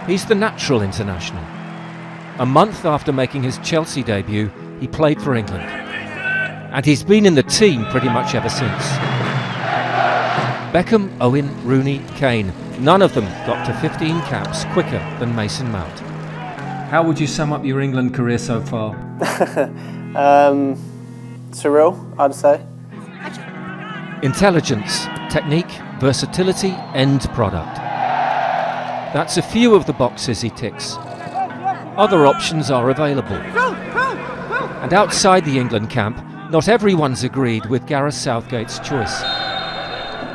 He's the natural international. A month after making his Chelsea debut, he played for England. And he's been in the team pretty much ever since. Beckham, Owen, Rooney, Kane, none of them got to 15 caps quicker than Mason Mount. How would you sum up your England career so far? Surreal, I'd say. Intelligence, technique, versatility, end product. That's a few of the boxes he ticks. Other options are available. And outside the England camp, not everyone's agreed with Gareth Southgate's choice.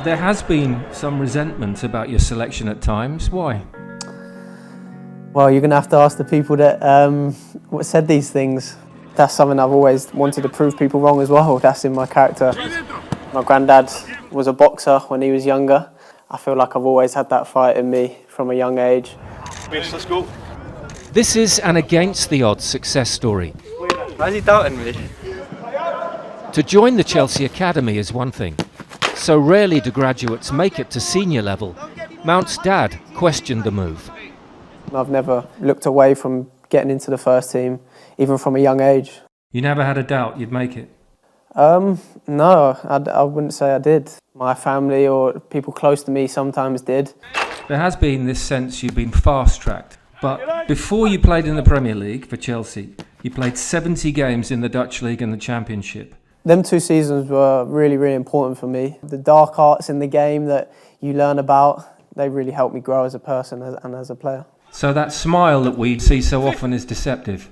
There has been some resentment about your selection at times. Why? Well, you're going to have to ask the people that said these things. That's something I've always wanted to prove people wrong as well. That's in my character. My granddad was a boxer when he was younger. I feel like I've always had that fight in me from a young age. Let's go. This is an against-the-odds success story. Why is he doubting me? To join the Chelsea Academy is one thing. So rarely do graduates make it to senior level. Mount's dad questioned the move. I've never looked away from getting into the first team, even from a young age. You never had a doubt you'd make it? No, I wouldn't say I did. My family or people close to me sometimes did. There has been this sense you've been fast-tracked. But before you played in the Premier League for Chelsea, you played 70 games in the Dutch League and the Championship. Them 2 seasons were really, really important for me. The dark arts in the game that you learn about, they really helped me grow as a person and as a player. So that smile that we see so often is deceptive?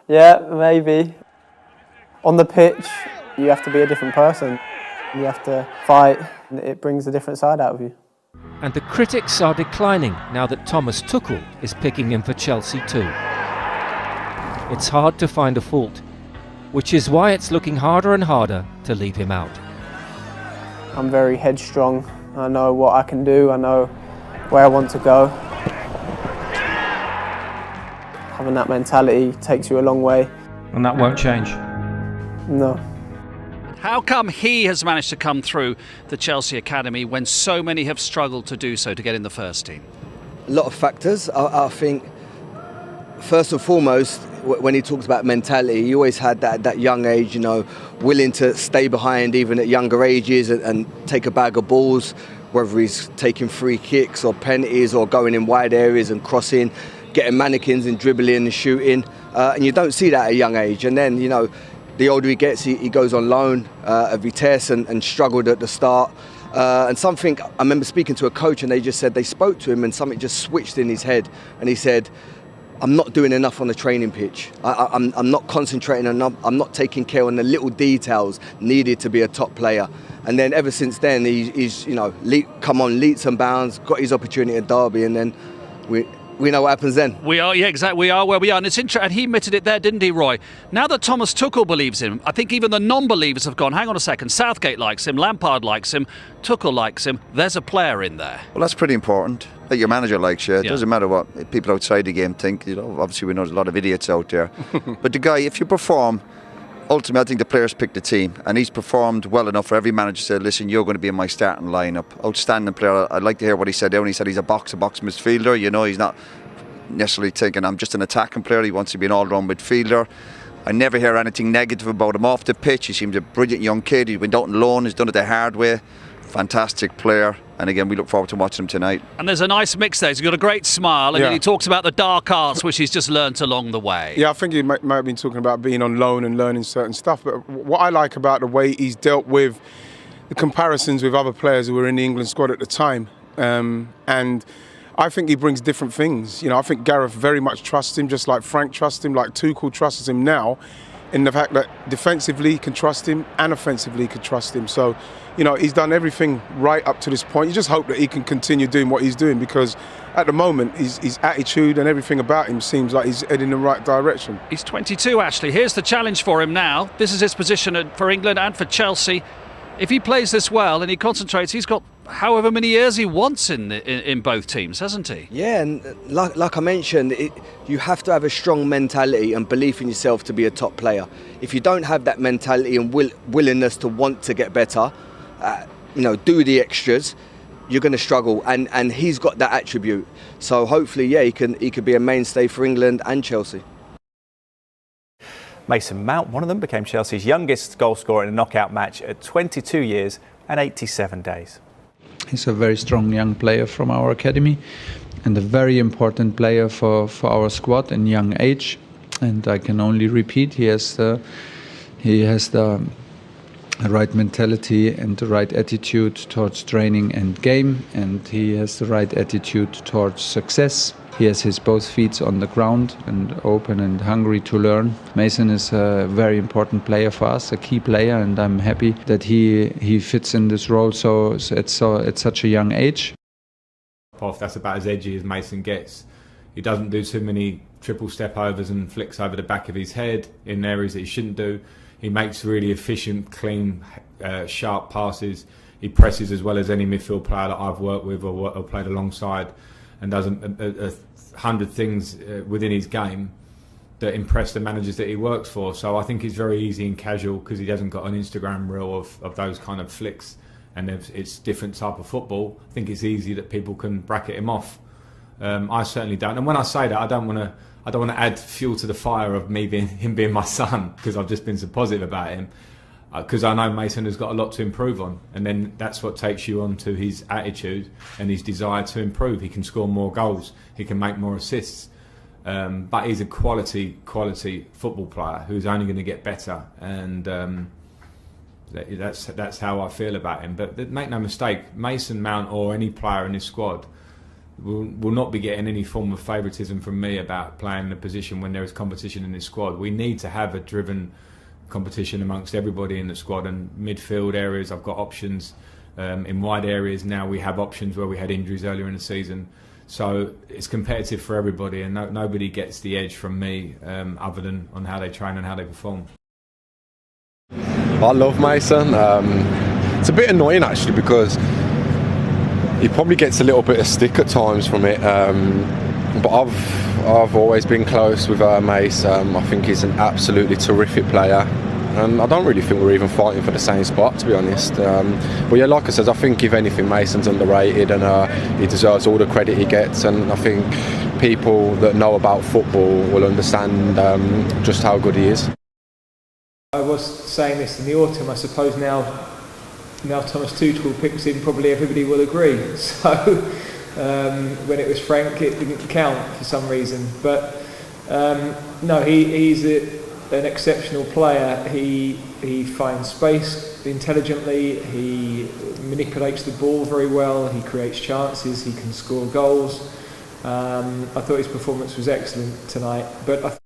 Yeah, maybe. On the pitch, you have to be a different person. You have to fight, and it brings a different side out of you. And the critics are declining now that Thomas Tuchel is picking him for Chelsea too. It's hard to find a fault, which is why it's looking harder and harder to leave him out. I'm very headstrong. I know what I can do. I know where I want to go. Having that mentality takes you a long way. And that won't change? No. How come he has managed to come through the Chelsea Academy when so many have struggled to do so to get in the first team? A lot of factors. I think, first and foremost, when he talks about mentality, he always had that young age, willing to stay behind even at younger ages and take a bag of balls, whether he's taking free kicks or penalties or going in wide areas and crossing, getting mannequins and dribbling and shooting. And you don't see that at a young age. And then, the older he gets, he goes on loan at Vitesse and struggled at the start. And something, I remember speaking to a coach and they just said they spoke to him and something just switched in his head. And he said, I'm not doing enough on the training pitch. I'm not concentrating enough. I'm not taking care on the little details needed to be a top player. And then ever since then, he's come on leaps and bounds, got his opportunity at Derby, and then we know what happens then. We are, yeah, exactly. We are where we are. And it's interesting, and he admitted it there, didn't he, Roy? Now that Thomas Tuchel believes him, I think even the non-believers have gone, hang on a second, Southgate likes him, Lampard likes him, Tuchel likes him, there's a player in there. Well, that's pretty important. That your manager likes you. It doesn't matter what people outside the game think. Obviously we know there's a lot of idiots out there. But the guy, if you perform, ultimately I think the players pick the team, and he's performed well enough for every manager to say, listen, you're going to be in my starting lineup. Outstanding player. I'd like to hear what he said there when he said he's a box-to-box midfielder. He's not necessarily thinking I'm just an attacking player. He wants to be an all-round midfielder. I never hear anything negative about him off the pitch. He seems a brilliant young kid. He went out on loan, he's done it the hard way. Fantastic player, and again we look forward to watching him tonight. And there's a nice mix there. He's got a great smile, and then he talks about the dark arts which he's just learnt along the way. Yeah, I think he might have been talking about being on loan and learning certain stuff, but what I like about the way he's dealt with the comparisons with other players who were in the England squad at the time, and I think he brings different things. I think Gareth very much trusts him, just like Frank trusts him, like Tuchel trusts him now, in the fact that defensively he can trust him and offensively he can trust him. So, he's done everything right up to this point. You just hope that he can continue doing what he's doing, because at the moment his attitude and everything about him seems like he's heading in the right direction. He's 22 actually. Here's the challenge for him now. This is his position for England and for Chelsea. If he plays this well and he concentrates, he's got however many years he wants in both teams, hasn't he? Yeah, and like I mentioned, you have to have a strong mentality and belief in yourself to be a top player. If you don't have that mentality and willingness to want to get better, do the extras, you're going to struggle, and he's got that attribute. So hopefully, yeah, he could be a mainstay for England and Chelsea. Mason Mount, one of them, became Chelsea's youngest goal scorer in a knockout match at 22 years and 87 days. He's a very strong young player from our academy and a very important player for our squad in young age. And I can only repeat, he has the right mentality and the right attitude towards training and game, and he has the right attitude towards success. He has his both feet on the ground and open and hungry to learn. Mason is a very important player for us, a key player, and I'm happy that he fits in this role so at such a young age. That's about as edgy as Mason gets. He doesn't do too many triple step overs and flicks over the back of his head in areas that he shouldn't do. He makes really efficient, clean, sharp passes. He presses as well as any midfield player that I've worked with or played alongside, and does a hundred things within his game that impress the managers that he works for. So I think it's very easy and casual because he hasn't got an Instagram reel of those kind of flicks, and it's different type of football. I think it's easy that people can bracket him off. I certainly don't. And when I say that, I don't want to add fuel to the fire of him being my son, because I've just been so positive about him. Because I know Mason has got a lot to improve on, and then that's what takes you on to his attitude and his desire to improve. He can score more goals, he can make more assists, but he's a quality football player who's only going to get better, and that's how I feel about him. But make no mistake, Mason Mount or any player in this squad will not be getting any form of favouritism from me about playing the position when there is competition in this squad. We need to have a driven competition amongst everybody in the squad, and midfield areas I've got options, in wide areas now we have options where we had injuries earlier in the season, so it's competitive for everybody, and nobody gets the edge from me other than on how they train and how they perform. I love Mason. It's a bit annoying actually because he probably gets a little bit of stick at times from it, but I've always been close with Mace. I think he's an absolutely terrific player, and I don't really think we're even fighting for the same spot, to be honest. But yeah, like I said, I think if anything, Mason's underrated, and he deserves all the credit he gets, and I think people that know about football will understand just how good he is. I was saying this in the autumn, I suppose now Thomas Tuchel picks him, probably everybody will agree. So when it was Frank, it didn't count for some reason. But no, he's an exceptional player. He finds space intelligently. He manipulates the ball very well. He creates chances. He can score goals. I thought his performance was excellent tonight. But